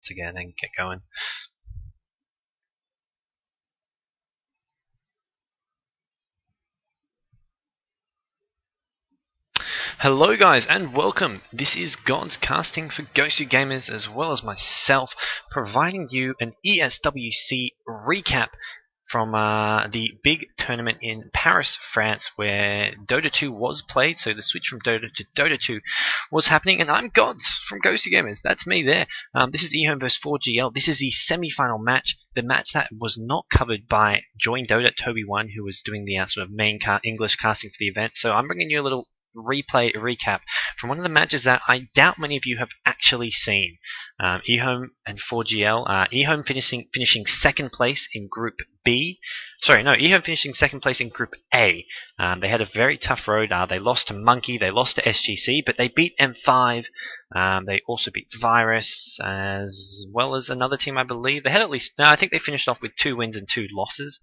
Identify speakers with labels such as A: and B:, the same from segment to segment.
A: again and get going. Hello guys and welcome. This is God's casting for Ghostly Gamers as well as myself, providing you an ESWC recap from the big tournament in Paris, France, where Dota 2 was played. So the switch from Dota to Dota 2 was happening, and I'm Gods from Ghostly Gamers. That's me there. This is EHOME vs 4GL. This is the semi-final match, the match that was not covered by Join Dota Toby1, who was doing the sort of main English casting for the event. So I'm bringing you a little replay recap from one of the matches that I doubt many of you have actually seen. EHOME and 4GL. EHOME finishing second place in Group B. Sorry, no, EHOME finishing second place in Group A. They had a very tough road. They lost to Monkey, they lost to SGC, but they beat M5. They also beat Virus, as well as another team, I believe. They had at least, no, I think they finished off with 2 wins and 2 losses.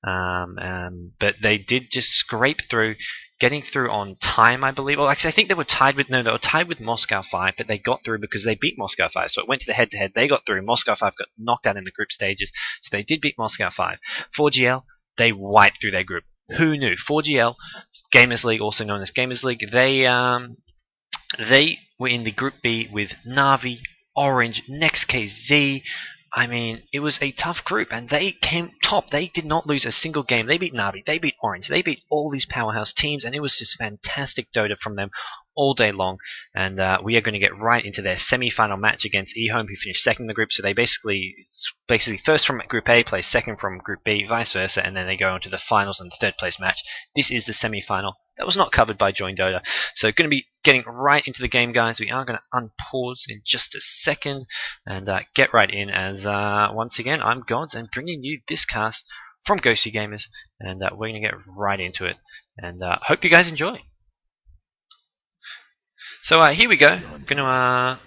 A: But they did just scrape through, getting through on time, I believe. Well, actually, I think they were tied with Moscow 5, but they got through because they beat Moscow 5. So it went to the head-to-head. They got through. Moscow 5 got knocked out in the group stages, so they did beat Moscow 5. 4GL, they wiped through their group. Who knew? 4GL, Gamers League, also known as Gamers League, they were in the Group B with Na'Vi, Orange, NextKZ. I mean, it was a tough group, and they came top. They did not lose a single game. They beat Na'Vi, they beat Orange, they beat all these powerhouse teams, and it was just fantastic Dota from them all day long. And we are going to get right into their semi-final match against EHOME, who finished second in the group. So they basically first from Group A play second from Group B, vice versa, and then they go on to the finals and the third place match. This is the semi-final. That was not covered by Join Dota. So going to be getting right into the game, guys. We are going to unpause in just a second and get right in as, once again, I'm Gods and bringing you this cast from Ghostly Gamers. And we're going to get right into it. And hope you guys enjoy. So here we go. I'm going to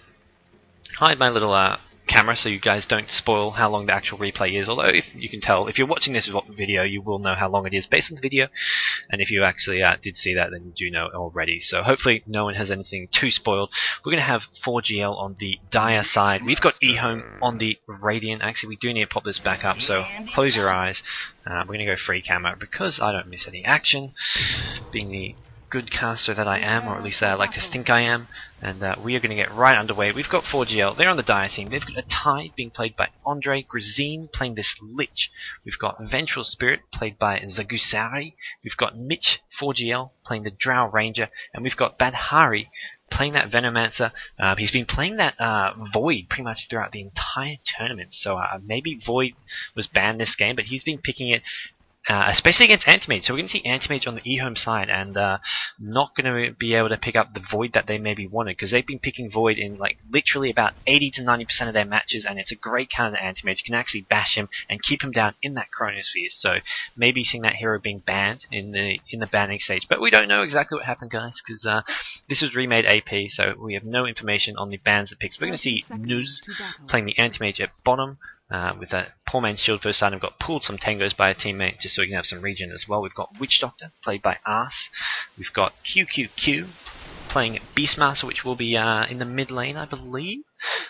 A: hide my little camera so you guys don't spoil how long the actual replay is, although if you can tell, if you're watching this video, you will know how long it is based on the video, and if you actually did see that, then you do know already. So hopefully no one has anything too spoiled. We're going to have 4GL on the Dire side. We've got EHOME on the Radiant. Actually, we do need to pop this back up, so close your eyes. We're going to go free camera because I don't miss any action, being the good caster that I am, or at least that I like to think I am. And we are going to get right underway. We've got 4GL, they're on the Dire team. They've got a Tide being played by Andre, Grazine playing this Lich. We've got Vengeful Spirit played by Zagusari. We've got Mitch, 4GL, playing the Drow Ranger. And we've got Badhari playing that Venomancer. He's been playing that Void pretty much throughout the entire tournament. So maybe Void was banned this game, but he's been picking it especially against Antimage. So we're going to see Antimage on the EHOME side, and not going to be able to pick up the Void that they maybe wanted, because they've been picking Void in like literally about 80 to 90% of their matches, and it's a great counter to Antimage. You can actually bash him and keep him down in that Chronosphere. So maybe seeing that hero being banned in the banning stage, but we don't know exactly what happened, guys, because this was remade AP, so we have no information on the bans that picks. We're going to see Nuz playing the Antimage at bottom. With that poor man's shield first side, I've got pulled some tangos by a teammate just so we can have some regen as well. We've got Witch Doctor played by Arse. We've got QQQ playing Beastmaster, which will be in the mid lane, I believe.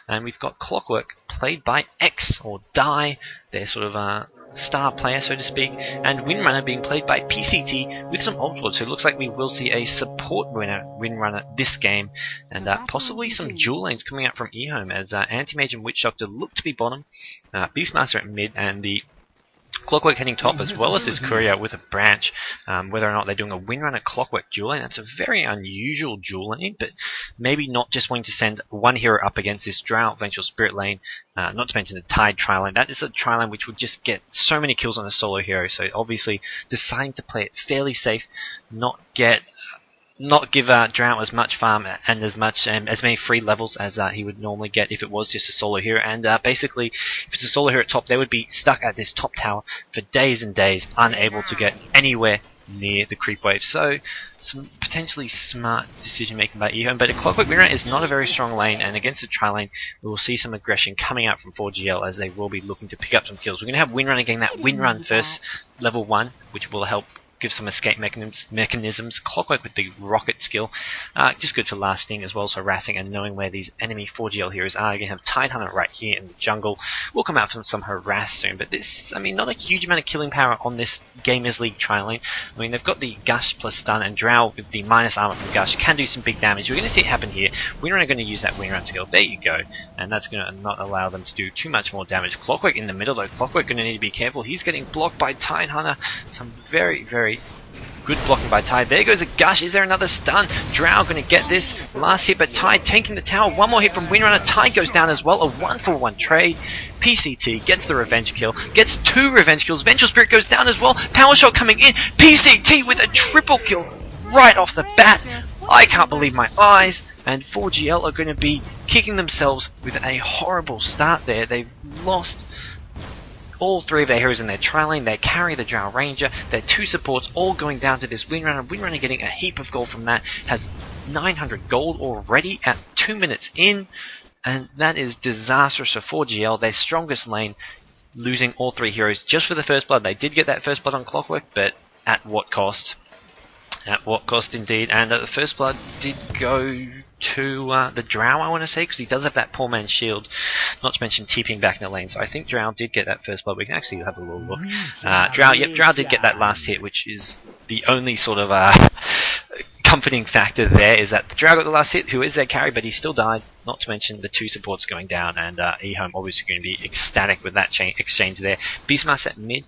A: And we've got Clockwork played by X or Die, their sort of star player, so to speak, and Windrunner being played by PCT with some Ultra. So it looks like we will see a support Windrunner this game, and possibly some dual lanes coming out from EHOME, as Anti-Mage and Witch Doctor look to be bottom, Beastmaster at mid, and the Clockwork heading top, as well as this courier with a branch. Whether or not they're doing a Windrunner Clockwork dual lane, that's a very unusual dual lane, but maybe not just wanting to send one hero up against this Drow Vengeful Spirit lane, not to mention the Tide tri-lane. That is a tri-lane which would just get so many kills on a solo hero, so obviously deciding to play it fairly safe, not give Drow as much farm and as many free levels as he would normally get if it was just a solo hero. And basically, if it's a solo hero at top, they would be stuck at this top tower for days and days, unable to get anywhere near the creep wave. So some potentially smart decision making by EHOME, but a Clockwork Windrunner is not a very strong lane, and against the tri-lane we will see some aggression coming out from 4GL as they will be looking to pick up some kills. We're going to have Windrunner getting that Windrun first, level 1, which will help give some escape mechanisms. Clockwork with the rocket skill, just good for lasting as well as harassing and knowing where these enemy 4GL heroes are. You're going to have Tidehunter right here in the jungle. We'll come out from some harass soon, but this, I mean, not a huge amount of killing power on this Gamers League tri-lane. I mean, they've got the Gush plus stun, and Drow with the minus armor from Gush can do some big damage. We're going to see it happen here. We're going to use that win run skill. There you go. And that's going to not allow them to do too much more damage. Clockwork in the middle though. Clockwork going to need to be careful. He's getting blocked by Tidehunter. Some very, very good blocking by Tide. There goes a Gush. Is there another stun? Drow going to get this last hit, but Tide tanking the tower. One more hit from Windrunner. Tide goes down as well. A 1-for-1 trade. PCT gets the revenge kill. Gets 2 revenge kills. Vengeful Spirit goes down as well. Power shot coming in. PCT with a triple kill right off the bat. I can't believe my eyes. And 4GL are going to be kicking themselves with a horrible start there. They've lost all 3 of their heroes in their tri-lane. They carry the Drow Ranger. Their 2 supports all going down to this Windrunner. Windrunner getting a heap of gold from that. Has 900 gold already at 2 minutes in. And that is disastrous for 4GL. Their strongest lane, losing all 3 heroes just for the first blood. They did get that first blood on Clockwork, but at what cost? At what cost indeed. And the first blood did go to the Drow, I want to say, because he does have that poor man's shield, not to mention TPing back in the lane. So I think Drow did get that first blood. We can actually have a little look. Drow did get that last hit, which is the only sort of comforting factor there, is that the Drow got the last hit, who is their carry, but he still died, not to mention the 2 supports going down, and EHOME obviously going to be ecstatic with that exchange there. Beastmaster at mid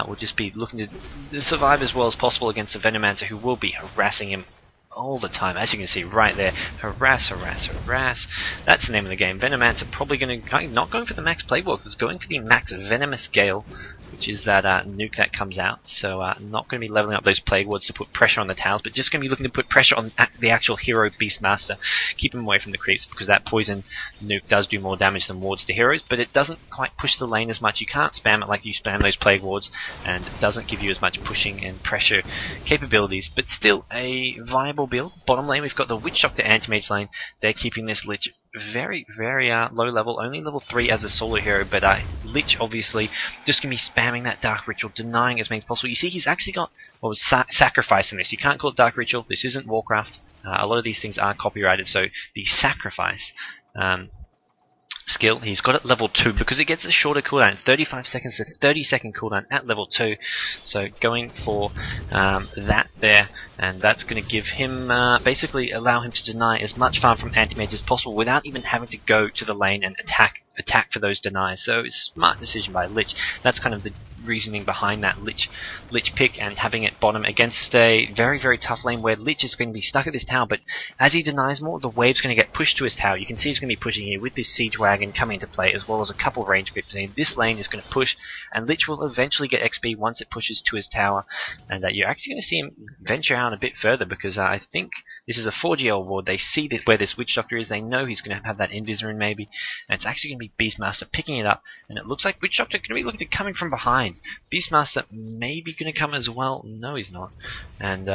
A: will just be looking to survive as well as possible against the Venomancer, who will be harassing him all the time, as you can see right there. Harass, harass, harass. That's the name of the game. Venomancer probably going to, not going for the max Plague Walk, it's going for the max Venomous Gale, which is that nuke that comes out. So not going to be leveling up those Plague Wards to put pressure on the towers, but just going to be looking to put pressure on the actual hero Beastmaster. Keep him away from the creeps, because that poison nuke does do more damage than wards to heroes, but it doesn't quite push the lane as much. You can't spam it like you spam those Plague Wards, and it doesn't give you as much pushing and pressure capabilities, but still a viable build. Bottom lane, we've got the Witch Doctor Anti-Mage lane. They're keeping this Lich very, very low level, only level 3 as a solo hero, but Lich obviously just going to be spamming that Dark Ritual, denying as many as possible. You see he's actually got, well, sacrifice in this. You can't call it Dark Ritual, this isn't Warcraft. A lot of these things are copyrighted, so the sacrifice skill, he's got it level 2 because it gets a shorter cooldown, 35 seconds to 30-second cooldown at level 2. So going for that there, and that's going to give him, basically allow him to deny as much farm from anti-mage as possible without even having to go to the lane and attack for those denies. So it's a smart decision by Lich. That's kind of the reasoning behind that Lich pick, and having it bottom against a very, very tough lane where Lich is going to be stuck at this tower, but as he denies more, the wave's going to get pushed to his tower. You can see he's going to be pushing here with this Siege Wagon coming into play, as well as a couple of range creeps. This lane is going to push, and Lich will eventually get XP once it pushes to his tower, and you're actually going to see him venture out a bit further, because I think this is a 4GL ward. They see that where this Witch Doctor is, they know he's going to have that Invis Rune maybe, and it's actually going to be Beastmaster picking it up, and it looks like Witch Doctor going to be looking to coming from behind. Beastmaster may be going to come as well. No, he's not. And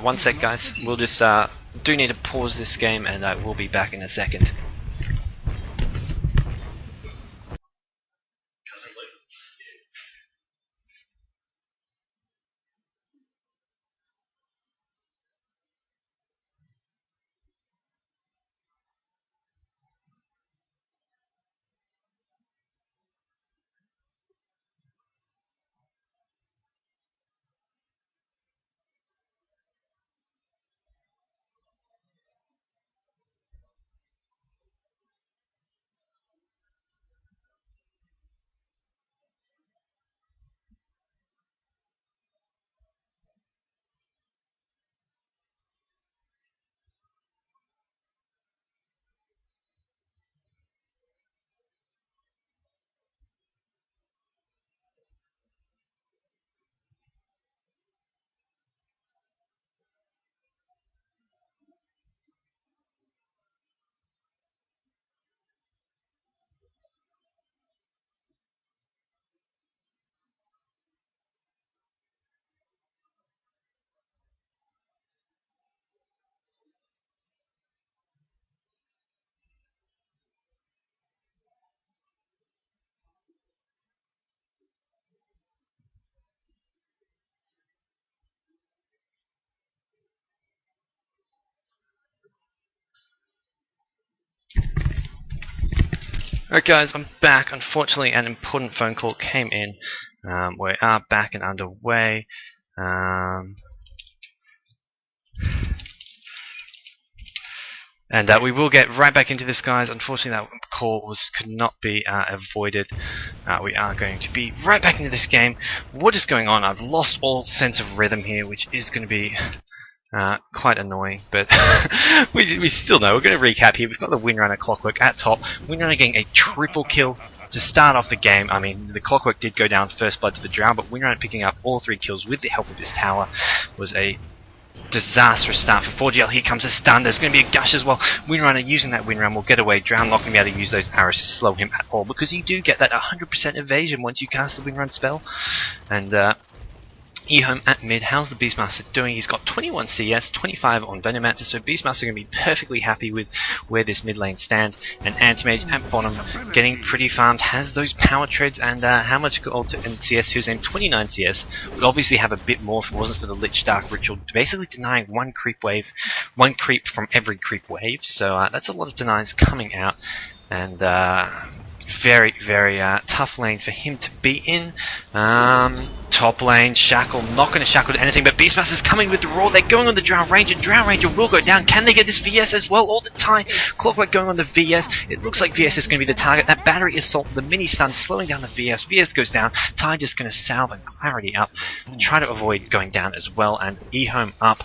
A: one sec, guys. We'll just do need to pause this game, and we'll be back in a second. Alright guys, I'm back. Unfortunately, an important phone call came in. We are back and underway. And we will get right back into this, guys. Unfortunately, that call could not be avoided. We are going to be right back into this game. What is going on? I've lost all sense of rhythm here, which is going to be quite annoying, but we still know. We're going to recap here. We've got the Windrunner Clockwork at top. Windrunner getting a triple kill to start off the game. I mean, the Clockwork did go down first blood to the Drow, but Windrunner picking up all 3 kills with the help of his tower was a disastrous start for 4GL. Here comes a stun. There's going to be a gush as well. Windrunner using that Windrun will get away. Drow not going to be able to use those arrows to slow him at all, because you do get that 100% evasion once you cast the Windrun spell. And EHOME at mid. How's the Beastmaster doing? He's got 21 CS, 25 on Venomancer, so Beastmaster going to be perfectly happy with where this mid lane stands. And Anti-Mage at bottom, getting pretty farmed, has those power treads, and how much gold in CS? Who's named 29 CS. Would obviously have a bit more if it wasn't for the Lich Dark Ritual, basically denying one creep from every creep wave. So that's a lot of denies coming out, and very, very tough lane for him to be in. Top lane, Shackle, not going to shackle to anything, but Beastmaster's coming with the Roar. They're going on the Drow Ranger. Drow Ranger will go down. Can they get this VS as well all the time? Clockwork going on the VS. It looks like VS is going to be the target. That Battery Assault, the mini stun, slowing down the VS. VS goes down. Ty just going to salve and Clarity up. Try to avoid going down as well, and EHOME up.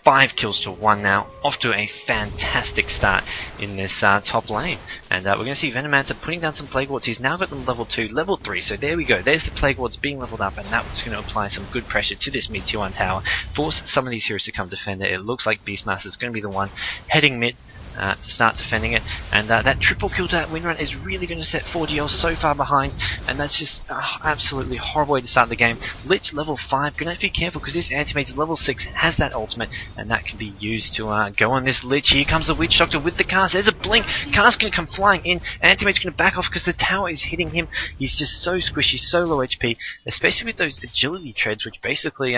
A: 5 kills to 1 now, off to a fantastic start in this top lane. And we're going to see Venomancer putting down some Plague Wards. He's now got them level 2, level 3, so there we go. There's the Plague Wards being leveled up, and that's going to apply some good pressure to this mid tier 1 tower, force some of these heroes to come defend it. It looks like Beastmaster's going to be the one heading mid to start defending it, and that triple kill to that Windrun is really going to set 4GL so far behind, and that's just absolutely horrible way to start the game. Lich level 5, gonna have to be careful because this Anti-Mage level 6 has that ultimate, and that can be used to go on this Lich. Here comes the Witch Doctor with the cast. There's a blink. Cast gonna come flying in. Anti-Mage gonna back off because the tower is hitting him. He's just so squishy, so low HP, especially with those agility treads, which basically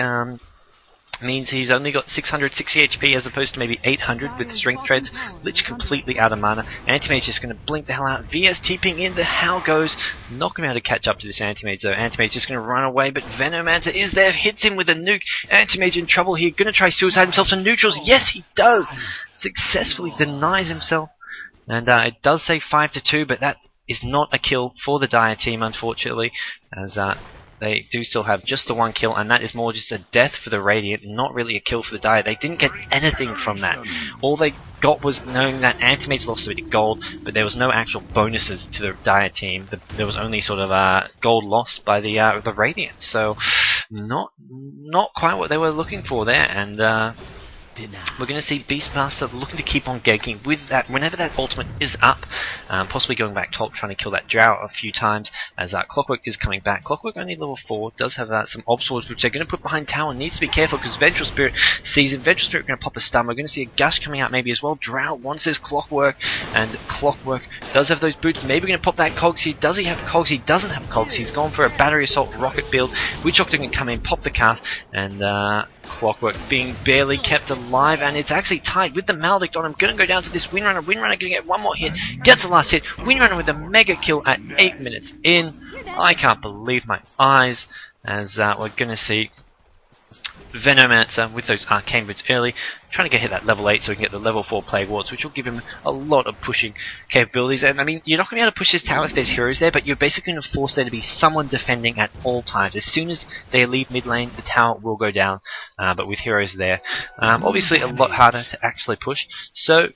A: means he's only got 660 HP as opposed to maybe 800 with strength treads. Lich completely out of mana. Anti-Mage just going to blink the hell out. VS TPing in. The Howl goes. Not going to be able to catch up to this Anti-Mage though. Anti-Mage just going to run away, but Venomancer is there. Hits him with a nuke. Anti-Mage in trouble here. Going to try suicide himself to neutrals. Yes, he does. Successfully denies himself. And it does say 5-2, but that is not a kill for the Dire team, unfortunately, as they do still have just the 1 kill, and that is more just a death for the Radiant, not really a kill for the Dire. They didn't get anything from that. All they got was knowing that Anti-Mage lost a bit of gold, but there was no actual bonuses to the Dire team. There was only sort of gold lost by the Radiant. So not quite what they were looking for there, and we're going to see Beastmaster looking to keep on ganking with that whenever that ultimate is up, possibly going back top, trying to kill that Drow a few times, as Clockwork is coming back. Clockwork only level 4, does have some Ob Swords which they're going to put behind tower. Needs to be careful because Vengeful Spirit sees him. Vengeful Spirit going to pop a stun. We're going to see a Gush coming out maybe as well. Drow wants his Clockwork, and Clockwork does have those boots. Maybe going to pop that Cogs here. Does he have Cogs? He doesn't have Cogs. He's gone for a Battery Assault Rocket build. Witch Doctor can come in, pop the cast, and Clockwork being barely kept alive, and it's actually tied with the Maledict on him. Gonna go down to this Windrunner. Windrunner gonna get one more hit, gets the last hit. Windrunner with a mega kill at 8 minutes in. I can't believe my eyes, as we're gonna see Venomancer with those Arcane Boots early, trying to hit that level 8 so we can get the level 4 Plague Wards, which will give him a lot of pushing capabilities. And I mean, you're not going to be able to push this tower if there's heroes there, but you're basically going to force there to be someone defending at all times. As soon as they leave mid lane, the tower will go down, but with heroes there, obviously a lot harder to actually push. So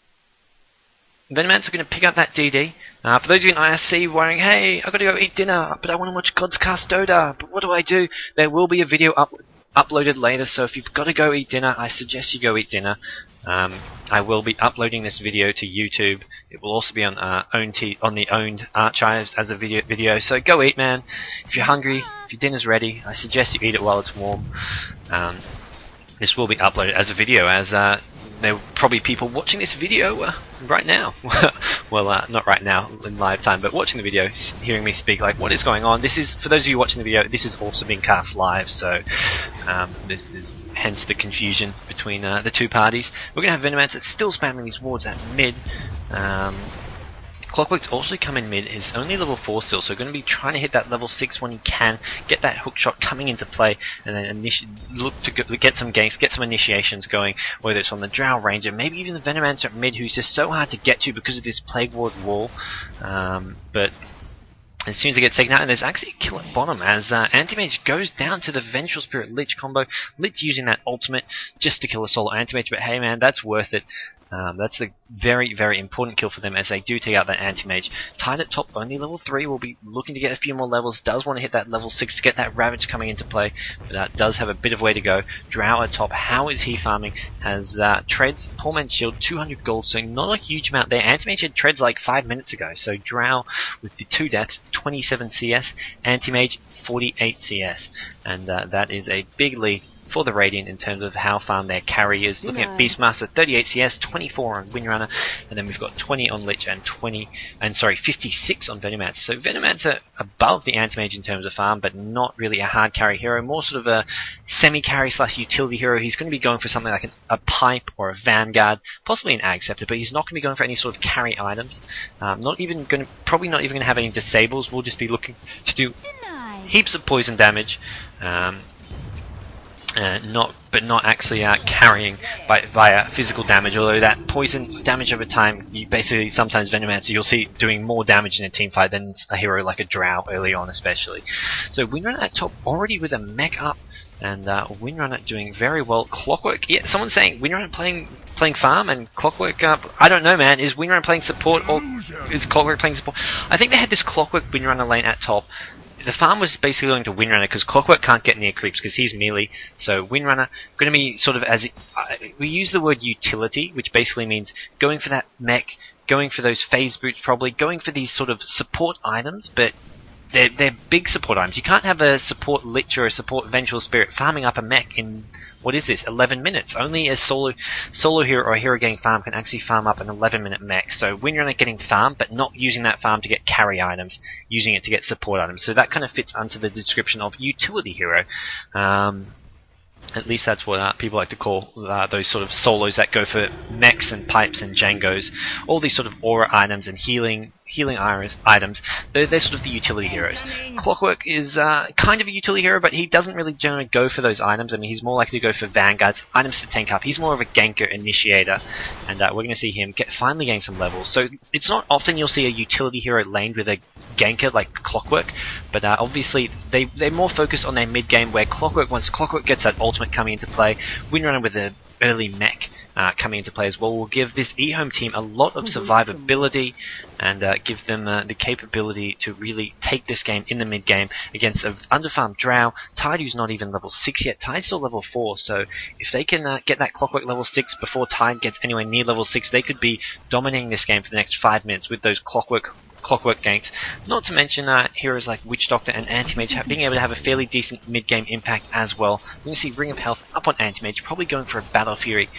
A: Venomancer going to pick up that DD. For those of you in IRC worrying, hey, I've got to go eat dinner, but I want to watch God's Cast Dota, but what do I do? There will be a video uploaded later, so if you've got to go eat dinner, I suggest you go eat dinner. I will be uploading this video to YouTube. It will also be on the owned archives as a video. So go eat, man. If you're hungry, if your dinner's ready, I suggest you eat it while it's warm. This will be uploaded as a video, as there are probably people watching this video right now. Well, not right now in live time, but watching the video, hearing me speak like what is going on. This is, for those of you watching the video, this is also being cast live, so this is hence the confusion between the two parties. We're going to have Venomancer still spamming these wards at mid. Clockwork's also come in mid, is only level 4 still, so going to be trying to hit that level 6 when he can, get that hook shot coming into play, and then look to get some ganks, get some initiations going, whether it's on the Drow Ranger, maybe even the Venomancer at mid, who's just so hard to get to because of this Plague Ward wall. But as soon as they get taken out, and there's actually a kill at bottom as Anti-Mage goes down to the Vengeful Spirit Lich combo. Lich using that ultimate just to kill a solo Anti-Mage, but hey man, that's worth it. That's a very, very important kill for them as they do take out that Anti-Mage. Tide at top, only level 3, will be looking to get a few more levels, does want to hit that level 6 to get that Ravage coming into play, but does have a bit of way to go. Drow at top, how is he farming? Has Treads, Poor Man's Shield, 200 gold, so not a huge amount there. Anti-Mage had Treads like 5 minutes ago, so Drow with the 2 deaths, 27 CS, Anti-Mage 48 CS, and that is a big lead for the Radiant in terms of how farm their carry is. Looking at Beastmaster, 38 CS, 24 on Windrunner, and then we've got 20 on Lich and 56 on Venomancer. So Venomancer above the Anti-Mage in terms of farm, but not really a hard carry hero, more sort of a semi-carry slash utility hero. He's going to be going for something like a pipe or a Vanguard, possibly an Ag Scepter, but he's not going to be going for any sort of carry items. Probably not even going to have any disables. We'll just be looking to do heaps of poison damage. But not actually carrying via physical damage, although that poison damage over time, you basically sometimes Venomancer you'll see doing more damage in a team fight than a hero like a Drow early on especially. So Windrunner at top already with a mech up, and Windrunner doing very well. Clockwork, yeah, someone's saying Windrunner playing farm and Clockwork, I don't know man, is Windrunner playing support or is Clockwork playing support? I think they had this Clockwork Windrunner lane at top. The farm was basically going to Windrunner because Clockwork can't get near creeps because he's melee. So Windrunner going to be sort of we use the word utility, which basically means going for that mech, going for those phase boots, probably going for these sort of support items, but they're big support items. You can't have a support Lich or a support Vengeful Spirit farming up a mech in, what is this, 11 minutes. Only a solo hero or a hero getting farm can actually farm up an 11-minute mech. So Windrunner getting farm, but not using that farm to get carry items, using it to get support items. So that kind of fits under the description of utility hero. At least that's what people like to call those sort of solos that go for mechs and pipes and Jangos. All these sort of aura items and healing items, they're sort of the utility heroes. Clockwork is kind of a utility hero, but he doesn't really generally go for those items. I mean, he's more likely to go for Vanguards, items to tank up. He's more of a ganker initiator, and we're going to see him finally getting some levels. So it's not often you'll see a utility hero laned with a ganker like Clockwork, but obviously they're more focused on their mid game, where once Clockwork gets that ultimate coming into play, Windrunner with an early mech coming into play as well will give this EHOME team a lot of survivability and give them the capability to really take this game in the mid game against an underfarmed Drow. Tide, who's not even level 6 yet. Tide's still level 4, so if they can get that Clockwork level 6 before Tide gets anywhere near level 6, they could be dominating this game for the next 5 minutes with those Clockwork ganks. Not to mention heroes like Witch Doctor and Anti-Mage being able to have a fairly decent mid-game impact as well. We're going to see Ring of Health up on Anti-Mage, probably going for a Battle Fury.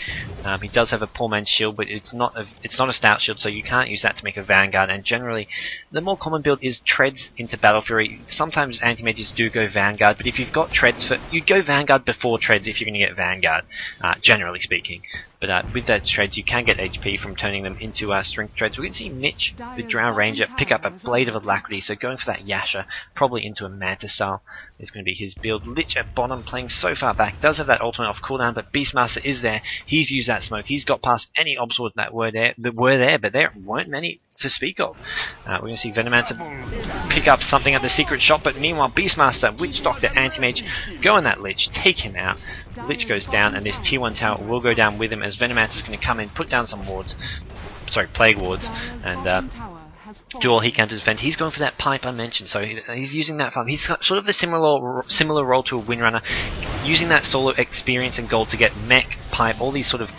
A: He does have a Poor Man's Shield, but it's not a Stout Shield, so you can't use that to make a Vanguard, and generally the more common build is Treads into Battle Fury. Sometimes Anti-Mages do go Vanguard, but if you've got Treads, you'd go Vanguard before Treads if you're going to get Vanguard, generally speaking. But with that Treads, you can get HP from turning them into Strength Treads. We're going to see Mitch, the Drow Ranger, pick up a Blade of Alacrity, so going for that Yasha, probably into a Manta style is going to be his build. Lich at bottom, playing so far back, does have that ultimate off cooldown, but Beastmaster is there. He's used that smoke. He's got past any obstacles that were there, but there weren't many to speak of. We're going to see Venomancer pick up something at the secret shop, but meanwhile Beastmaster, Witch Doctor, Anti-Mage go on that Lich, take him out. Lich goes down, and this tier 1 tower will go down with him as Venomancer's going to come in, put down some Plague Wards, and do all he can to defend. He's going for that pipe I mentioned, so he's using that farm. He's got sort of a similar role to a Windrunner, using that solo experience and gold to get mech, pipe, all these sort of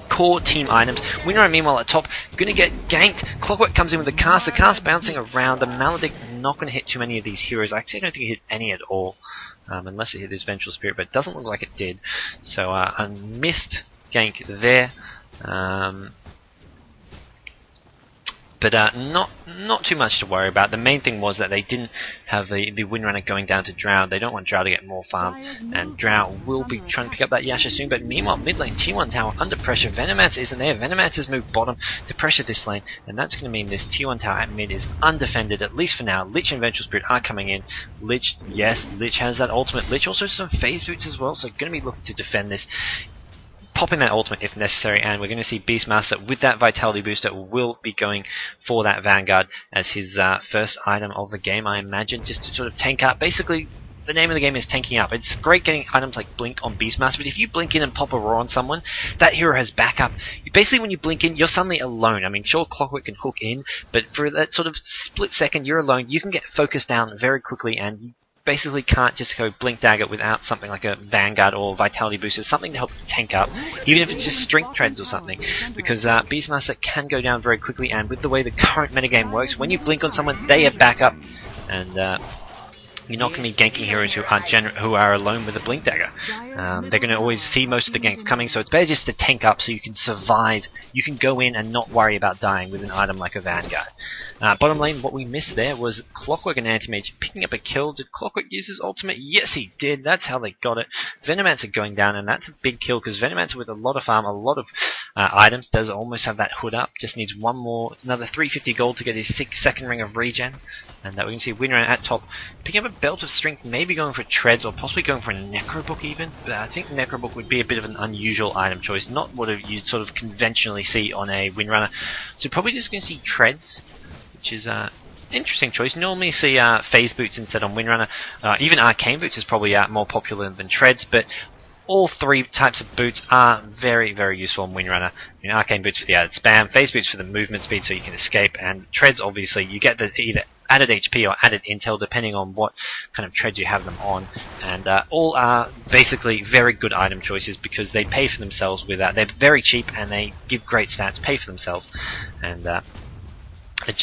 A: core team items. Windrunner meanwhile at top, going to get ganked. Clockwork comes in with the cast bouncing around. The Maledict not going to hit too many of these heroes. Actually, I don't think it hit any at all, unless it hit this Vengeful Spirit, but it doesn't look like it did. So a missed gank there. But not too much to worry about. The main thing was that they didn't have the Windrunner going down to Drow. They don't want Drow to get more farm, and Drow will be trying to pick up that Yasha soon. But meanwhile, mid lane T1 tower under pressure. Venomancer isn't there. Venomancer's moved bottom to pressure this lane, and that's going to mean this T1 tower at mid is undefended, at least for now. Lich and Vengeful Spirit are coming in. Lich, yes, Lich has that ultimate. Lich also has some phase boots as well, so going to be looking to defend this. Popping that ultimate if necessary, and we're going to see Beastmaster with that Vitality booster will be going for that Vanguard as his first item of the game, I imagine, just to sort of tank up. Basically, the name of the game is tanking up. It's great getting items like Blink on Beastmaster, but if you blink in and pop a Roar on someone, that hero has backup. Basically, when you blink in, you're suddenly alone. I mean, sure, Clockwork can hook in, but for that sort of split second, you're alone. You can get focused down very quickly, and you basically can't just go Blink Dagger without something like a Vanguard or Vitality Booster, something to help tank up, even if it's just Strength Treads or something, because Beastmaster can go down very quickly, and with the way the current metagame works, when you blink on someone, they have backup, and you're not going to be ganking heroes who are alone with a Blink Dagger. They're going to always see most of the ganks coming, so it's better just to tank up so you can survive. You can go in and not worry about dying with an item like a Vanguard. Bottom lane, what we missed there was Clockwork and Anti-Mage picking up a kill. Did Clockwork use his ultimate? Yes, he did. That's how they got it. Venomancer going down, and that's a big kill, because Venomancer with a lot of farm, a lot of items, does almost have that hood up. Just needs one more, another 350 gold to get his second ring of regen. And we can see Windrunner at top, picking up a Belt of Strength, maybe going for Treads, or possibly going for a Necrobook even. But I think Necrobook would be a bit of an unusual item choice, not what you'd sort of conventionally see on a Windrunner. So probably just going to see Treads, which is interesting choice. Normally you see Phase Boots instead on Windrunner. Even Arcane Boots is probably more popular than Treads, but all three types of boots are very, very useful on Windrunner. You know, Arcane Boots for the added spam, Phase Boots for the movement speed so you can escape, and Treads obviously you get the either added HP or added intel depending on what kind of treads you have them on, and all are basically very good item choices because they pay for themselves with that. They're very cheap and they give great stats, pay for themselves, and it's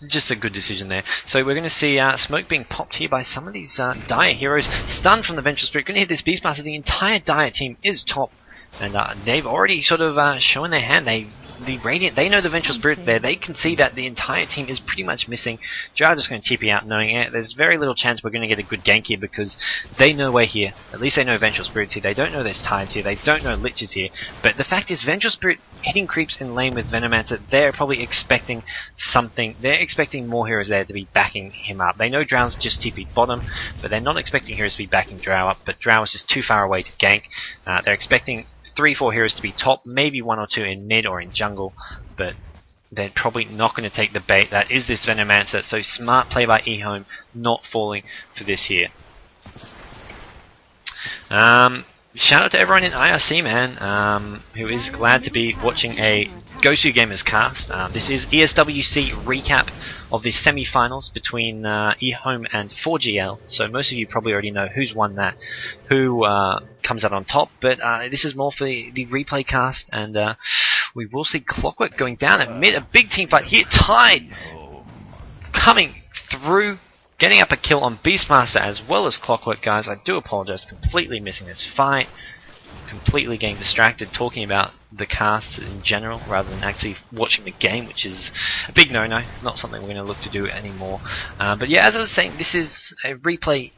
A: just a good decision there. So we're going to see smoke being popped here by some of these Dire heroes. Stunned from the Vengeful Spirit. Going to hit this Beastmaster. The entire Dire team is top, and they've already sort of shown their hand. The Radiant, they know the Vengeful Spirit there. They can see that the entire team is pretty much missing. Drow are just going to TP out knowing it. There's very little chance we're going to get a good gank here because they know we're here. At least they know Vengeful Spirit's here. They don't know there's Tides here. They don't know Lich is here. But the fact is, Vengeful Spirit hitting creeps in lane with Venomancer, they're probably expecting something. They're expecting more heroes there to be backing him up. They know Drow's just TP'd bottom, but they're not expecting heroes to be backing Drow up. But Drow is just too far away to gank. They're expecting 3-4 heroes to be top, maybe 1 or 2 in mid or in jungle, but they're probably not going to take the bait. That is this Venomancer, so smart play by EHOME, not falling for this here. Shout out to everyone in IRC, man, who is glad to be watching a Gosu Gamers cast. This is ESWC recap of the semi-finals between EHOME and 4GL. So most of you probably already know who's won that, who comes out on top. But this is more for the replay cast, and we will see Clockwork going down amid a big team fight here. Tide coming through, getting up a kill on Beastmaster as well as Clockwork, guys. I do apologize, completely missing this fight. Completely getting distracted talking about the cast in general rather than actually watching the game, which is a big no-no. Not something we're going to look to do anymore. But yeah, as I was saying, this is a replay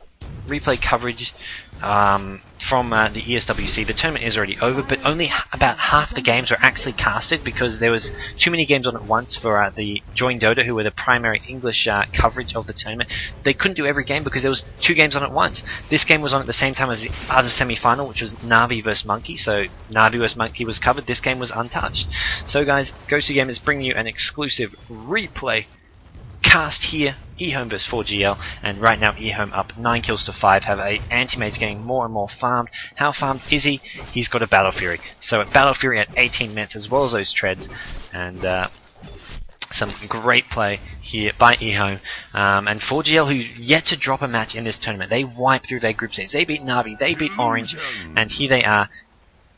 A: coverage from the ESWC. The tournament is already over, but only about half the games were actually casted because there was too many games on at once for the Join Dota, who were the primary English coverage of the tournament. They couldn't do every game because there was 2 games on at once. This game was on at the same time as the other semi-final, which was Na'Vi vs Monkey, so Na'Vi vs Monkey was covered. This game was untouched. So guys, Gosu Game is bringing you an exclusive replay cast here, EHOME vs 4GL, and right now EHOME up 9 kills to 5, have a Anti-Mage getting more and more farmed. How farmed is he? He's got a Battle Fury. So a Battle Fury at 18 minutes as well as those treads, and some great play here by EHOME. And 4GL, who's yet to drop a match in this tournament, they wipe through their group stage. They beat Na'Vi, they beat Orange, and here they are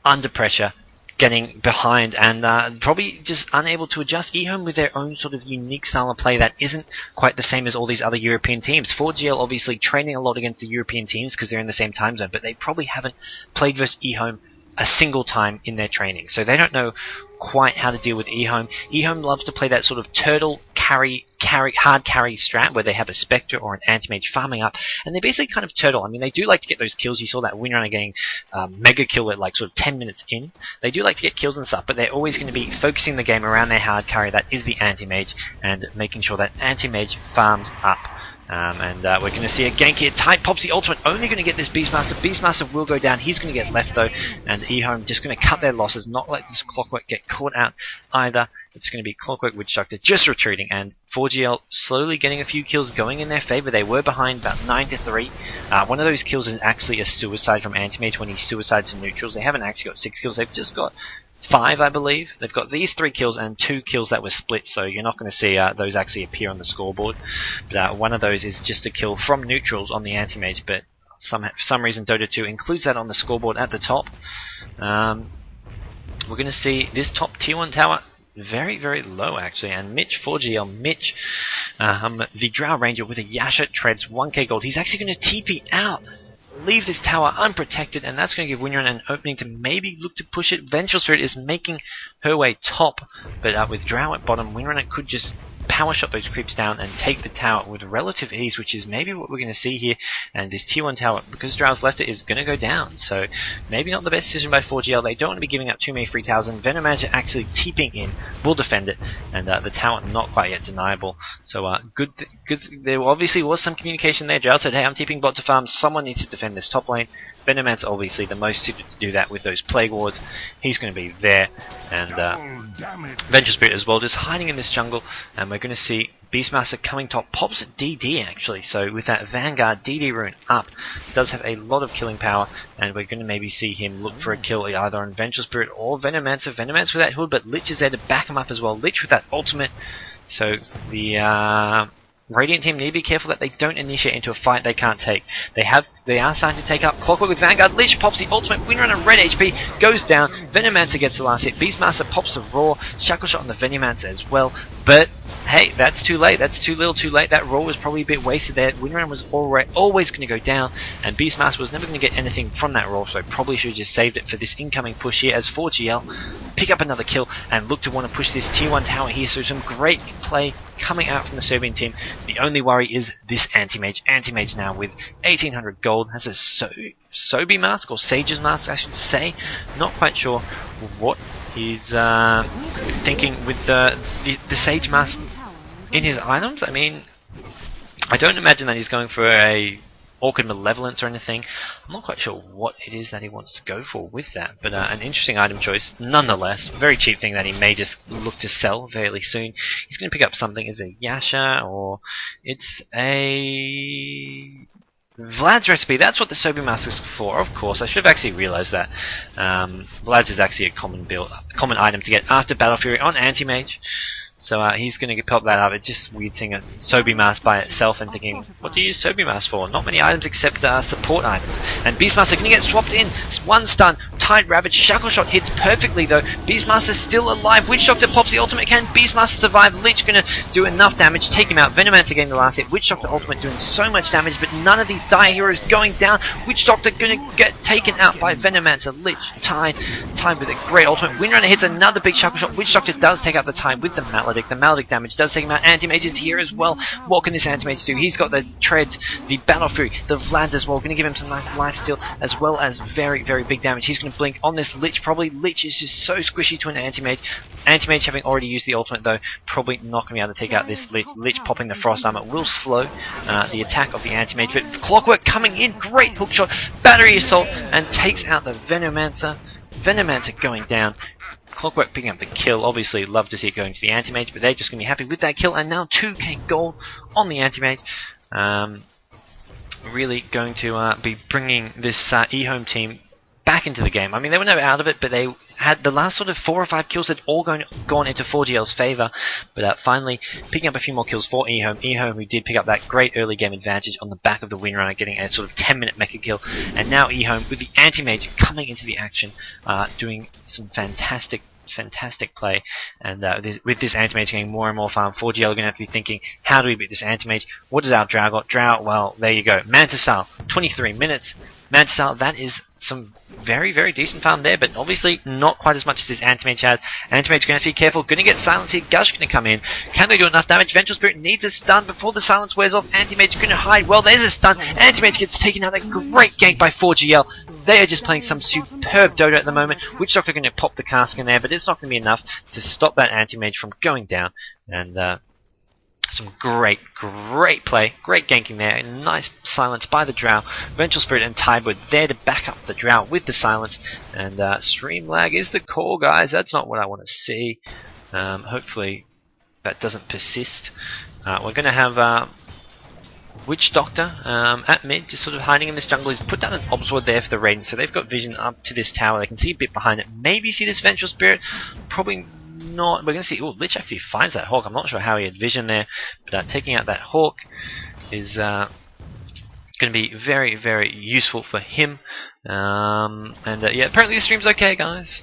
A: under pressure, getting behind and probably just unable to adjust. EHOME with their own sort of unique style of play that isn't quite the same as all these other European teams. 4GL obviously training a lot against the European teams because they're in the same time zone, but they probably haven't played versus EHOME a single time in their training, so they don't know quite how to deal with EHOME. EHOME loves to play that sort of turtle hard carry strat where they have a Spectre or an Anti-Mage farming up, and they basically kind of turtle. I mean, they do like to get those kills. You saw that Windrunner getting mega kill at like sort of 10 minutes in. They do like to get kills and stuff, but they're always going to be focusing the game around their hard carry, that is the Anti-Mage, and making sure that Anti-Mage farms up. We're going to see a gank here. Tide pops the ultimate, only going to get this Beastmaster. Beastmaster will go down. He's going to get left though, and EHOME just going to cut their losses, not let this Clockwork get caught out either. It's going to be Clockwork Witch Doctor just retreating, and 4GL slowly getting a few kills going in their favor. They were behind about 9-3. One of those kills is actually a suicide from Anti-Mage when he suicides to neutrals. They haven't actually got 6 kills. They've just got 5, I believe. They've got these 3 kills and 2 kills that were split, so you're not going to see those actually appear on the scoreboard. But one of those is just a kill from neutrals on the Anti-Mage, but for some reason Dota 2 includes that on the scoreboard at the top. We're going to see this top tier 1 tower very, very low actually, and Mitch, 4GL, Mitch, the Drow Ranger with a Yasha Treads 1k gold. He's actually going to TP out, leave this tower unprotected, and that's going to give Windrunner an opening to maybe look to push it. Vengeful Spirit is making her way top, but with Drow at bottom, Windrunner could just power shot those creeps down and take the tower with relative ease, which is maybe what we're going to see here. And this tier 1 tower, because Drow's left it, is going to go down, so maybe not the best decision by 4GL. They don't want to be giving up too many free towers, and Venomancer actually TPing in will defend it, and the tower not quite yet deniable. So good. There obviously was some communication there. Drow said, hey, I'm TPing bot to farm, someone needs to defend this top lane. Venomancer obviously the most suited to do that with those Plague Wards. He's going to be there, and Vengeful Spirit as well, just hiding in this jungle, and we're going to see Beastmaster coming top, pops at DD actually, so with that Vanguard DD rune up, does have a lot of killing power, and we're going to maybe see him look for a kill either on Vengeful Spirit or Venomancer. Venomancer with that hood, but Lich is there to back him up as well. Lich with that ultimate, so the Radiant team need to be careful that they don't initiate into a fight they can't take. They are starting to take up Clockwork with Vanguard. Lich pops the ultimate. Windrunner red HP goes down. Venomancer gets the last hit. Beastmaster pops the Roar. Shackle Shot on the Venomancer as well. But hey, that's too late. That's too little too late. That Roar was probably a bit wasted there. Windrunner was always going to go down, and Beastmaster was never going to get anything from that Roar, so probably should have just saved it for this incoming push here as 4GL pick up another kill and look to want to push this tier 1 tower here. So some great play coming out from the Serbian team. The only worry is this Anti-Mage. Anti-Mage now with 1800 gold, has a Sobi mask, or Sage's mask I should say. Not quite sure what he's thinking with the Sage mask in his items. I mean, I don't imagine that he's going for a Orchid Malevolence or anything. I'm not quite sure what it is that he wants to go for with that, but an interesting item choice nonetheless. Very cheap thing that he may just look to sell fairly soon. He's going to pick up something. Is it Yasha, or it's a Vlad's recipe? That's what the Sobi mask is for, of course. I should have actually realized that. Vlad's is actually a common item to get after Battle Fury on Anti-Mage. So he's going to get pop that up. It's just weird seeing a Sobi mask by itself and thinking, what do you use Sobi mask for? Not many items except support items. And Beastmaster going to get swapped in. One stun. Tide Ravage. Shackle Shot hits perfectly though. Beastmaster still alive. Witch Doctor pops the ultimate. Can Beastmaster survive? Lich going to do enough damage. Take him out. Venomancer getting the last hit. Witch Doctor ultimate doing so much damage, but none of these dire heroes going down. Witch Doctor going to get taken out by Venomancer. Lich. Tide with a great ultimate. Windrunner hits another big Shackle Shot. Witch Doctor does take out the Tide with the Maledict. The Maledict damage does take him out. Anti-Mage is here as well. What can this Anti-Mage do? He's got the Treads, the Battle Fury, the Vlad as well. Going to give him some nice lifesteal as well as very, very big damage. He's going to blink on this Lich. Probably Lich is just so squishy to an Anti-Mage. Anti-Mage having already used the ultimate though, probably not going to be able to take out this Lich. Lich popping the Frost Armor will slow the attack of the Anti-Mage. But Clockwork coming in, great hook shot, Battery Assault, and takes out the Venomancer. Venomancer going down. Clockwork picking up the kill. Obviously love to see it going to the Anti-Mage, but they're just going to be happy with that kill, and now 2k gold on the Anti-Mage. Really going to be bringing this EHOME team back into the game. I mean, they were never out of it, but they had the last sort of 4 or 5 kills had all gone into 4GL's favour, but finally picking up a few more kills for EHOME. EHOME who did pick up that great early game advantage on the back of the Windrunner, getting a sort of 10-minute mecha kill, and now EHOME with the Anti-Mage coming into the action, doing some fantastic play, and with this Anti-Mage getting more and more farm, 4GL are going to have to be thinking, how do we beat this Anti-Mage? What does our Drow got? Drow, well, there you go. Mantisar, 23 minutes. Mantisar, that is some very, very decent farm there, but obviously not quite as much as this Anti-Mage has. Anti-Mage going to have to be careful. Going to get silence here. Gush going to come in. Can they do enough damage? Vengeful Spirit needs a stun before the silence wears off. Anti-Mage going to hide. Well, there's a stun. Anti-Mage gets taken out. A great gank by 4GL. They are just playing some superb Dodo at the moment. Witch Doctor going to pop the cask in there, but it's not going to be enough to stop that Anti-Mage from going down. And some great play, great ganking there, nice silence by the Drow. Vengeful Spirit and Tide were there to back up the Drow with the silence, and stream lag is the call, guys. That's not what I want to see. Hopefully that doesn't persist. We're going to have Witch Doctor at mid, just sort of hiding in this jungle. He's put down an Obsword there for the Raiden, so they've got vision up to this tower. They can see a bit behind it, maybe see this Vengeful Spirit, probably not. We're going to see. Oh, Lich actually finds that Hawk. I'm not sure how he had vision there, but taking out that Hawk is going to be very, very useful for him. Yeah, apparently the stream's okay, guys.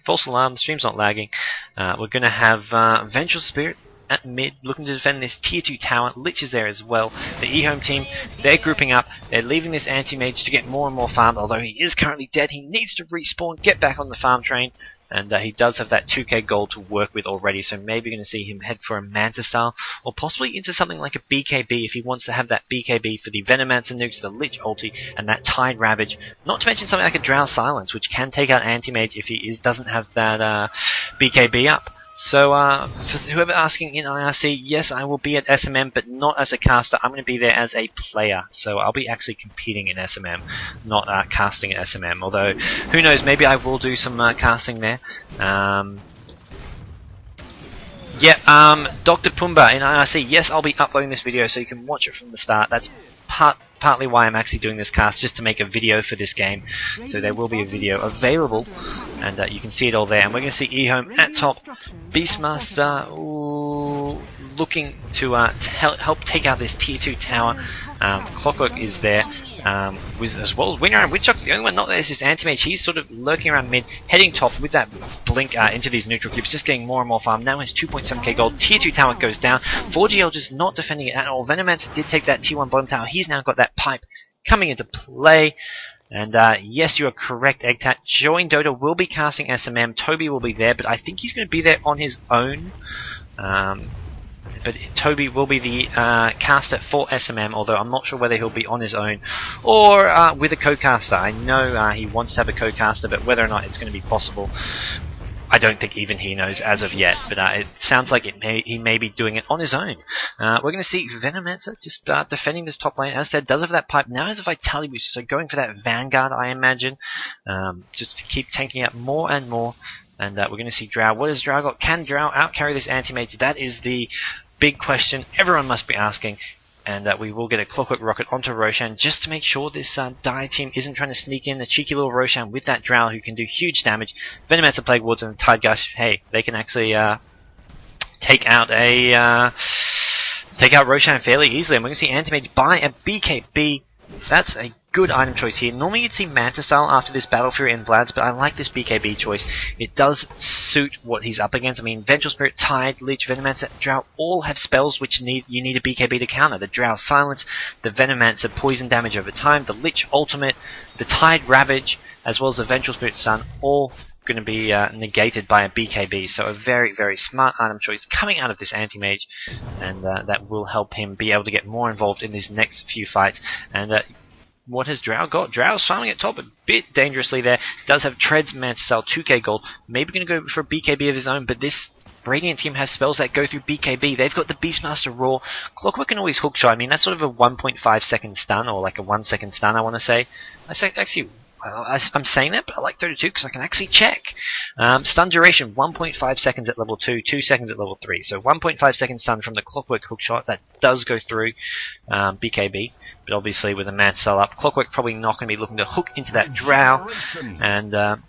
A: False alarm. The stream's not lagging. We're going to have Vengeful Spirit at mid, looking to defend this tier 2 tower. Lich is there as well. The EHOME team, they're grouping up. They're leaving this anti-mage to get more and more farm. Although he is currently dead, he needs to respawn, get back on the farm train. And he does have that 2k gold to work with already, so maybe you're going to see him head for a Manta style, or possibly into something like a BKB if he wants to have that BKB for the Venomancer nukes, the Lich ulti, and that Tide Ravage. Not to mention something like a Drow Silence, which can take out Anti-Mage if he doesn't have that BKB up. So, for whoever asking in IRC, yes, I will be at SMM, but not as a caster. I'm going to be there as a player. So I'll be actually competing in SMM, not casting at SMM. Although, who knows, maybe I will do some casting there. Dr. Pumbaa in IRC, yes, I'll be uploading this video so you can watch it from the start. That's partly why I'm actually doing this cast, just to make a video for this game. So there will be a video available, and you can see it all there. And we're going to see EHOME at top. Beastmaster looking to help take out this tier 2 tower. Clockwork is there, as well as Winger and Witch Doctor. The only one not there is this Anti-Mage. He's sort of lurking around mid, heading top with that blink into these neutral cubes, just getting more and more farm. Now has 2.7k gold. Tier 2 tower goes down. 4GL just not defending it at all. Venomancer did take that Tier 1 bottom tower. He's now got that pipe coming into play. And yes, you are correct, Eggtat. Join Dodo will be casting SMM. Toby will be there, but I think he's going to be there on his own. But Toby will be the caster for SMM, although I'm not sure whether he'll be on his own or with a co-caster. I know he wants to have a co-caster, but whether or not it's going to be possible, I don't think even he knows as of yet. But it sounds like he may be doing it on his own. We're going to see Venomancer just defending this top lane. As I said, does have that pipe. Now has a Vitality boost, so going for that Vanguard, I imagine, just to keep tanking out more and more. And we're going to see Drow. What has Drow got? Can Drow outcarry this Anti-Mage? That is the big question everyone must be asking. And we will get a Clockwork Rocket onto Roshan just to make sure this Dire team isn't trying to sneak in the cheeky little Roshan with that Drow who can do huge damage. Venomancer, Plague Wards, and Tide Gush, hey, they can actually take out Roshan fairly easily. And we're going to see Anti-Mage buy a BKB. That's a good item choice here. Normally you'd see Manta style after this Battle Fury and Vlad's, but I like this BKB choice. It does suit what he's up against. I mean, Vengeful Spirit, Tide, Lich, Venomancer, Drow all have spells which you need a BKB to counter. The Drow Silence, the Venomancer poison damage over time, the Lich Ultimate, the Tide Ravage, as well as the Vengeful Spirit Stun, all going to be negated by a BKB. So a very, very smart item choice coming out of this Anti-Mage, and that will help him be able to get more involved in these next few fights. And what has Drow got? Drow's farming at top a bit dangerously there. Does have Treads, Manta Style, 2k gold. Maybe going to go for a BKB of his own, but this Radiant team has spells that go through BKB. They've got the Beastmaster Roar. Clockwork can always hookshot. I mean, that's sort of a 1.5 second stun, or like a 1 second stun, I want to say. Actually, I'm saying that, but I like 32 because I can actually check. Stun duration, 1.5 seconds at level 2, 2 seconds at level 3. So 1.5 second stun from the Clockwork hookshot. That does go through BKB. But obviously with a Manta Style up, Clockwork probably not going to be looking to hook into that Drow. And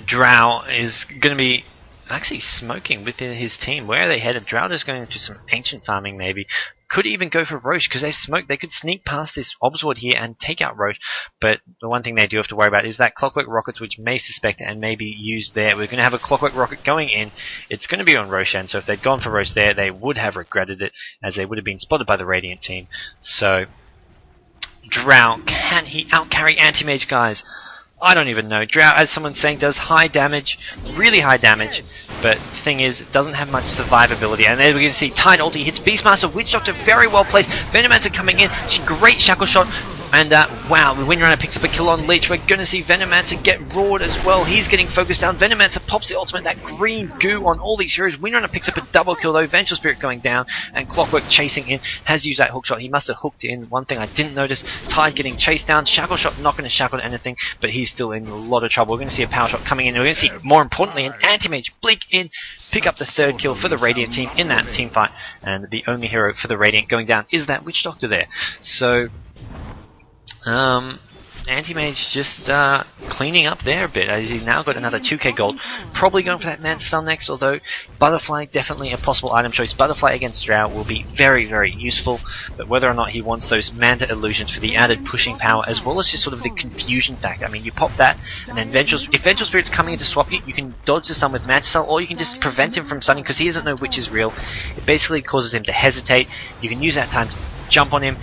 A: Drow is going to be actually smoking within his team. Where are they headed? Drow is going into some ancient farming maybe. Could even go for Roche because they smoke. They could sneak past this Obsword here and take out Roche. But the one thing they do have to worry about is that Clockwork Rockets, which may suspect and may be used there. We're going to have a Clockwork Rocket going in. It's going to be on Roshan, so if they'd gone for Roche there, they would have regretted it, as they would have been spotted by the Radiant team. So Drow, can he outcarry Anti-Mage, guys? I don't even know. Drought, as someone's saying, does high damage, really high damage, but the thing is, it doesn't have much survivability. And there we can see Tide ulti hits Beastmaster, Witch Doctor very well placed, Venomancer coming in, great Shackle Shot, and wow, the Windrunner picks up a kill on Leech. We're going to see Venomancer get roared as well. He's getting focused down. Venomancer pops the ultimate, that green goo on all these heroes. Windrunner picks up a double kill though. Vengeful Spirit going down, and Clockwork chasing in. Has used that hook shot. He must have hooked in. One thing I didn't notice, Tide getting chased down. Shackle Shot not going to shackle to anything, but he's still in a lot of trouble. We're going to see a power shot coming in. We're going to see, more importantly, an anti-mage blink in, pick up the third kill for the Radiant team in that team fight. And the only hero for the Radiant going down is that Witch Doctor there. So Anti-Mage just cleaning up there a bit, as he's now got another 2k gold. Probably going for that Manta Cell next, although Butterfly definitely a possible item choice. Butterfly against Drow will be very, very useful, but whether or not he wants those Manta Illusions for the added pushing power, as well as just sort of the confusion factor. I mean, you pop that, and then if Vengeful Spirit's coming in to swap you can dodge the stun with Manta Cell, or you can just prevent him from stunning, because he doesn't know which is real. It basically causes him to hesitate. You can use that time to jump on him,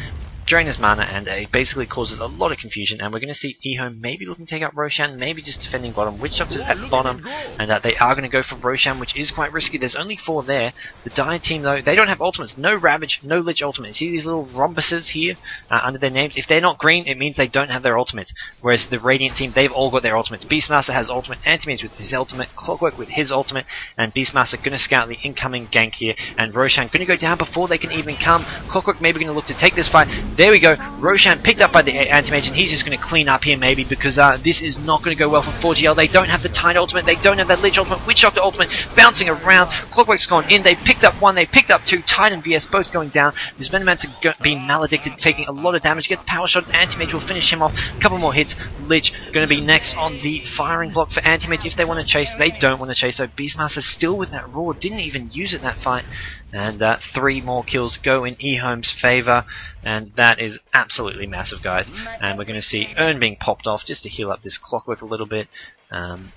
A: drain his mana, and it basically causes a lot of confusion. And we're going to see EHOME maybe looking to take out Roshan, maybe just defending bottom. Witch Doctor's at bottom, and they are going to go for Roshan, which is quite risky. There's only 4 there. The Dire team, though, they don't have ultimates. No Ravage, no Lich ultimates. See these little rhombuses here under their names? If they're not green, it means they don't have their ultimates. Whereas the Radiant team, they've all got their ultimates. Beastmaster has ultimate, Anti-Mage with his ultimate, Clockwork with his ultimate, and Beastmaster going to scout the incoming gank here, and Roshan going to go down before they can even come. Clockwork maybe going to look to take this fight. There we go. Roshan picked up by the Anti-Mage, and he's just going to clean up here maybe, because this is not going to go well for 4GL. They don't have the Tide ultimate, they don't have that Lich ultimate, Witch Doctor ultimate bouncing around. Clockwork's gone in, they picked up 1, they picked up 2, Tide and VS both going down. This Venomancer being maledicted, taking a lot of damage, gets power shot, Anti-Mage will finish him off. A couple more hits. Lich going to be next on the firing block for Anti-Mage if they want to chase. They don't want to chase, so Beastmaster still with that roar, didn't even use it that fight. And 3 more kills go in EHOME's favour, and that is absolutely massive, guys. And we're going to see Urn being popped off just to heal up this Clockwork a little bit. And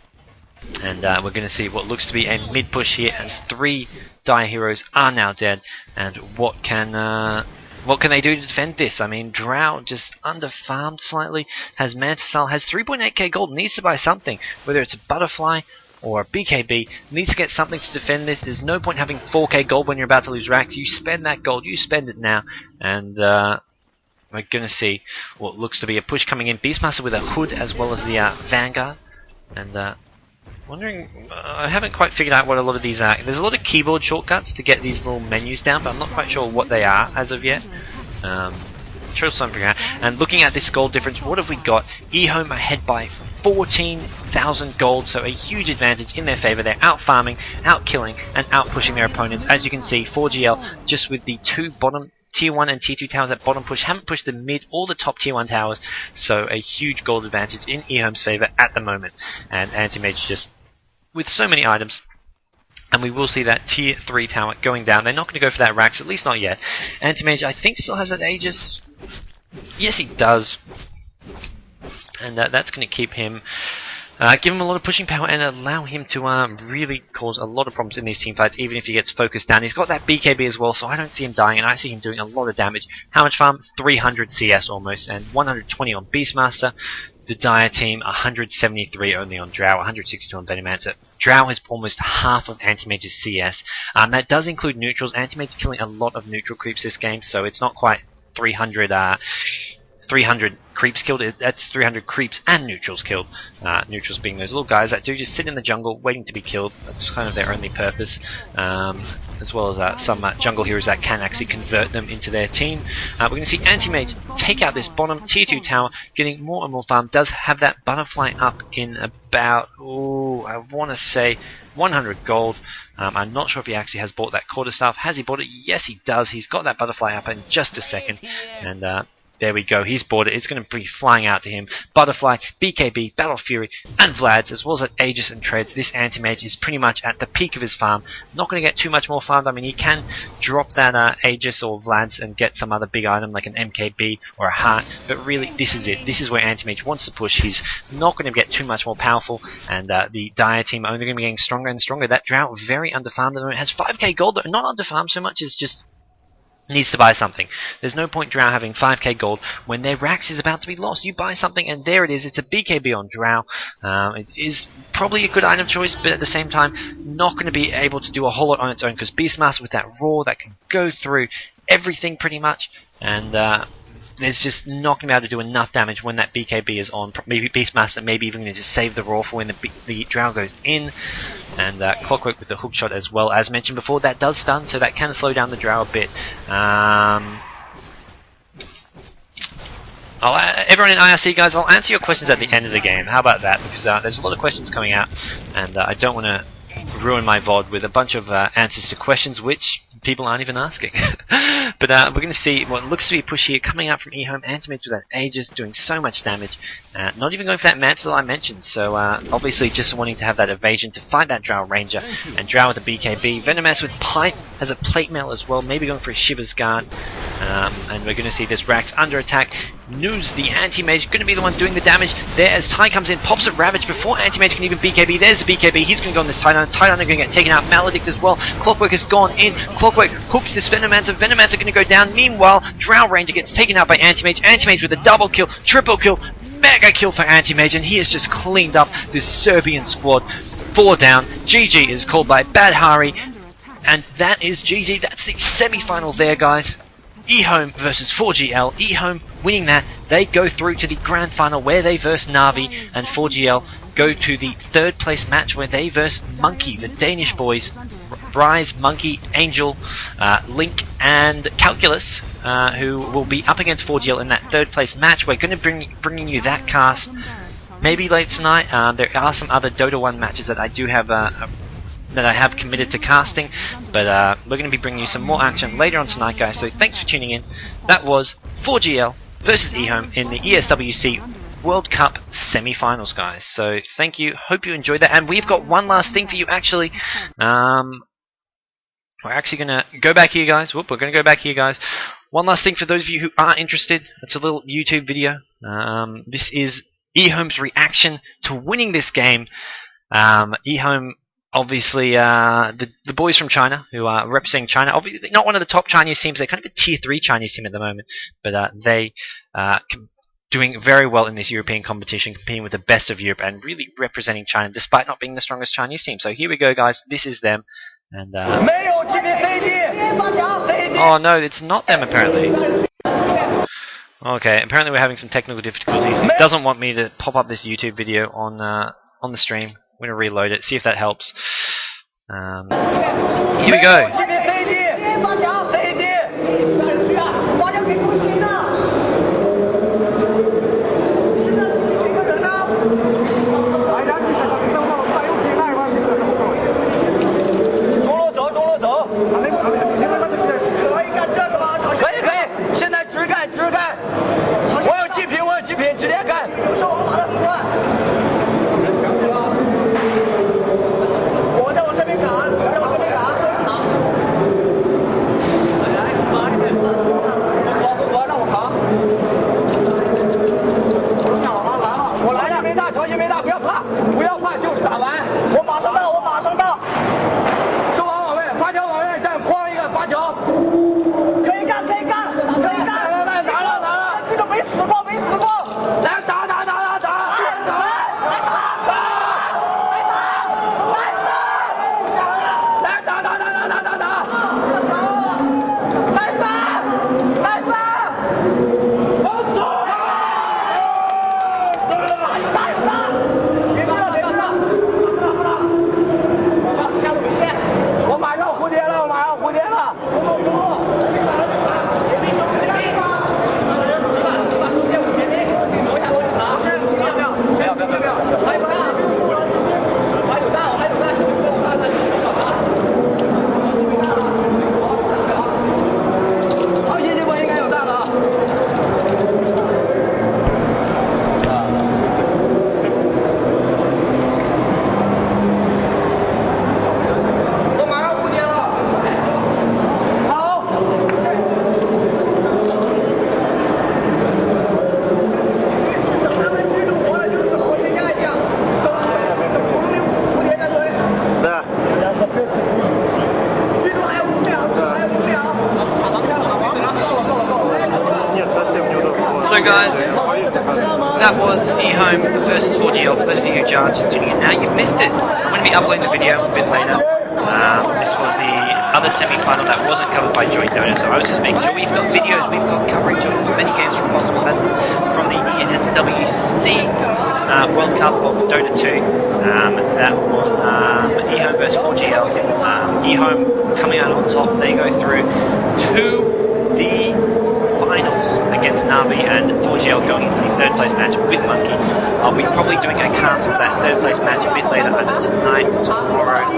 A: we're going to see what looks to be a mid-push here, as 3 Dire heroes are now dead. And what can they do to defend this? I mean, Drow just under-farmed slightly, has Manta Cell, has 3.8k gold, needs to buy something, whether it's a Butterfly or a BKB, needs to get something to defend this. There's no point having 4k gold when you're about to lose racks. You spend that gold, you spend it now, and we're going to see what looks to be a push coming in. Beastmaster with a hood as well as the Vanguard, and wondering, I haven't quite figured out what a lot of these are. There's a lot of keyboard shortcuts to get these little menus down, but I'm not quite sure what they are as of yet. Sure, something out. And looking at this gold difference, what have we got? EHOME ahead by 14,000 gold, so a huge advantage in their favour. They're out farming, out killing, and out pushing their opponents. As you can see, 4GL just with the 2 bottom Tier 1 and Tier 2 towers at bottom push, haven't pushed the mid or the top Tier 1 towers, so a huge gold advantage in EHOME's favour at the moment. And Anti-Mage just with so many items. And we will see that Tier 3 tower going down. They're not going to go for that Rax, at least not yet. Anti-Mage, I think, still has that Aegis. Yes, he does. And that's going to keep him, give him a lot of pushing power and allow him to really cause a lot of problems in these team fights, even if he gets focused down. He's got that BKB as well, so I don't see him dying, and I see him doing a lot of damage. How much farm? 300 CS almost, and 120 on Beastmaster. The Dire team, 173 only on Drow, 162 on Venomancer. Drow has almost half of Anti-Mage's CS. That does include neutrals. Anti-Mage killing a lot of neutral creeps this game, so it's not quite 300 creeps killed. That's 300 creeps and neutrals killed. Neutrals being those little guys that do just sit in the jungle waiting to be killed. That's kind of their only purpose. As well as some jungle heroes that can actually convert them into their team. We're going to see Anti-Mage take out this bottom Tier 2 tower, getting more and more farm. Does have that Butterfly up in about, I want to say 100 gold. I'm not sure if he actually has bought that quarterstaff. Has he bought it? Yes, he does. He's got that Butterfly up in just a second. And there we go, he's bought it. It's going to be flying out to him. Butterfly, BKB, Battle Fury, and Vlad's, as well as at Aegis and Treads. This Anti-Mage is pretty much at the peak of his farm. Not going to get too much more farmed. I mean, he can drop that Aegis or Vlad's and get some other big item like an MKB or a Heart, but really, this is it. This is where Anti-Mage wants to push. He's not going to get too much more powerful, and the Dire team are only going to be getting stronger and stronger. That Drought, very underfarmed at the moment. Has 5k gold, though. Not underfarmed so much as just needs to buy something. There's no point Drow having 5k gold when their Rax is about to be lost. You buy something and there it is. It's a BKB on Drow. It is probably a good item choice, but at the same time not going to be able to do a whole lot on its own, because Beastmaster with that roar that can go through everything pretty much, and there's just not going to be able to do enough damage when that BKB is on. Maybe Beastmaster, maybe even going to just save the roar for when the Drow goes in. And Clockwork with the hook shot as well. As mentioned before, that does stun, so that can slow down the Drow a bit. Everyone in IRC, guys, I'll answer your questions at the end of the game. How about that? Because there's a lot of questions coming out, and I don't want to ruin my VOD with a bunch of answers to questions which people aren't even asking. But we're going to see what looks to be a push here coming out from EHOME. Anti-Mage with that Aegis doing so much damage. Not even going for that Mantle I mentioned. So obviously just wanting to have that evasion to fight that Drow Ranger. And Drow with the BKB. Venomous with Pipe has a plate mail as well. Maybe going for a Shiver's Guard. And we're going to see this Rax under attack. News, the Anti-Mage, going to be the one doing the damage there as Ty comes in, pops a Ravage before Anti-Mage can even BKB. There's the BKB, he's going to go on this Titan. Titan are going to get taken out. Maledict as well. Clockwork has gone in. Clockwork hooks this Venomancer. Venomancer going to go down. Meanwhile, Drow Ranger gets taken out by Anti-Mage. Anti-Mage with a double kill, triple kill, mega kill for Anti-Mage, and he has just cleaned up this Serbian squad. 4 down. GG is called by Bad Hari, and that is GG. That's the semi-final there, guys. EHOME versus 4GL. EHOME winning that, they go through to the grand final where they verse Na'Vi, and 4GL go to the third place match where they verse Monkey, the Danish boys. Bryce, Monkey, Angel, Link, and Calculus, who will be up against 4GL in that third place match. We're going to bringing you that cast maybe late tonight. There are some other Dota 1 matches that I do have that I have committed to casting, but we're going to be bringing you some more action later on tonight, guys, so thanks for tuning in. That was 4GL versus EHOME in the ESWC World Cup semi-finals, guys, so thank you, hope you enjoyed that, and we've got one last thing for you, actually. We're actually going to go back here, guys. We're going to go back here, guys. One last thing for those of you who are interested, it's a little YouTube video. This is EHOME's reaction to winning this game. EHOME, obviously, the boys from China who are representing China, obviously not one of the top Chinese teams. They're kind of a tier 3 Chinese team at the moment, but they doing very well in this European competition, competing with the best of Europe and really representing China despite not being the strongest Chinese team. So here we go, guys. This is them. And oh no, it's not them apparently. Okay, apparently we're having some technical difficulties. It doesn't want me to pop up this YouTube video on the stream. I'm going to reload it, see if that helps. Here we go. So guys, that was EHOME versus 4GL. For those of you who are just tuning in now, you've missed it. I'm going to be uploading the video a bit later. This was the other semi-final that wasn't covered by Joint Donor, so I was just making sure we've got videos, we've got coverage of as many games as possible. That's from the ESWC World Cup of Dota 2. That was EHOME versus 4GL. EHOME coming out on top. They go through to the finals against Navi, and 4GL going into the third place match with Monkey. I'll be probably doing a cast of that third place match a bit later, either tonight or tomorrow.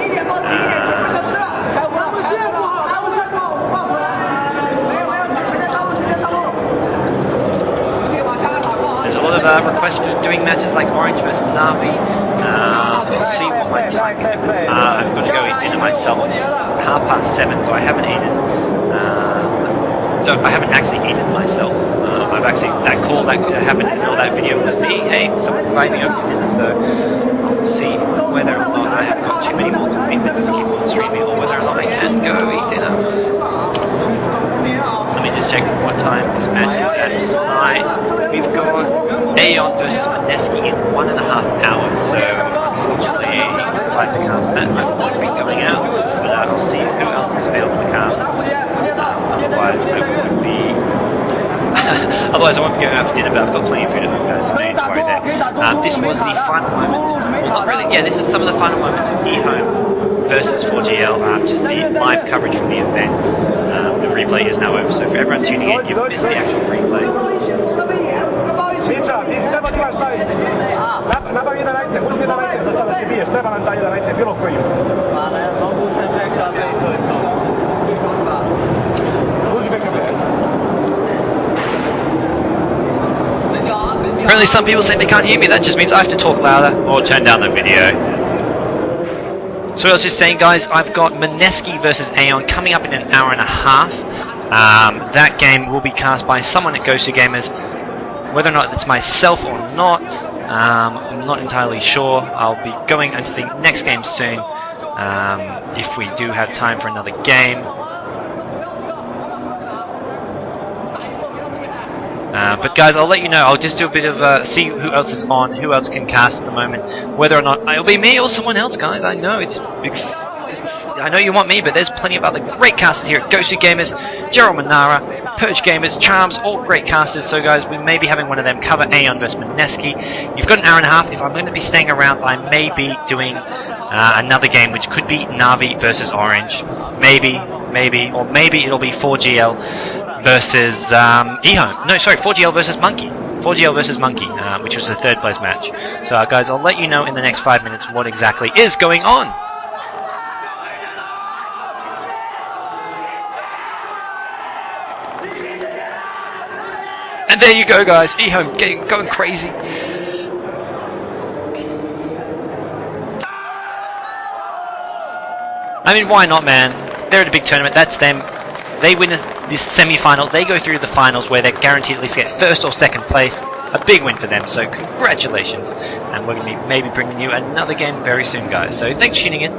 A: There's a lot of requests for doing matches like Orange versus Navi. Let's see what my time commitments are. I've got to go eat dinner myself. It's 7:30, so I haven't eaten. I haven't actually eaten myself. I've actually, that call that happened in all that video was me, hey, someone invited me over for dinner, so I'll see whether or not I have got too many more commitments to keep on streaming, or whether or not I can go eat dinner. Let me just check what time this match is at tonight. We've got Aeon versus Maneski in 1.5 hours, so unfortunately, I'd like to cast that. I won't be going out, but I'll see who else is available to cast. Otherwise, I won't be. Otherwise, I won't be going out for dinner. But I've got plenty of food at home, guys. So no need to worry there. This was the final moments. Well, not really. Yeah, this is some of the final moments of EHOME versus 4GL. Just the live coverage from the event. The replay is now over. So for everyone tuning in, you've missed the actual replay. Apparently some people say they can't hear me, that just means I have to talk louder or turn down the video. So I was just saying, guys, I've got Maneski versus Aeon coming up in 1.5 hours. That game will be cast by someone at Ghost Gamers. Whether or not it's myself or not, I'm not entirely sure. I'll be going into the next game soon, if we do have time for another game. But guys, I'll let you know. I'll just do a bit of see who else is on, who else can cast at the moment, whether or not it'll be me or someone else, guys. I know I know you want me, but there's plenty of other great casters here at Ghosty Gamers, Gerald Manara, Purge Gamers, Charms, all great casters. So guys, we may be having one of them cover Aeon versus Maneski. You've got 1.5 hours. If I'm going to be staying around, I may be doing another game, which could be Navi versus Orange. Maybe, or maybe it'll be 4GL versus EHOME. No, sorry, 4GL versus Monkey. 4GL versus Monkey, which was the third place match. So guys, I'll let you know in the next 5 minutes what exactly is going on. And there you go, guys. EHOME going crazy. I mean, why not, man? They're at a big tournament. That's them. They win this semi-final. They go through the finals where they're guaranteed at least get first or second place. A big win for them. So congratulations. And we're going to be maybe bringing you another game very soon, guys. So thanks for tuning in.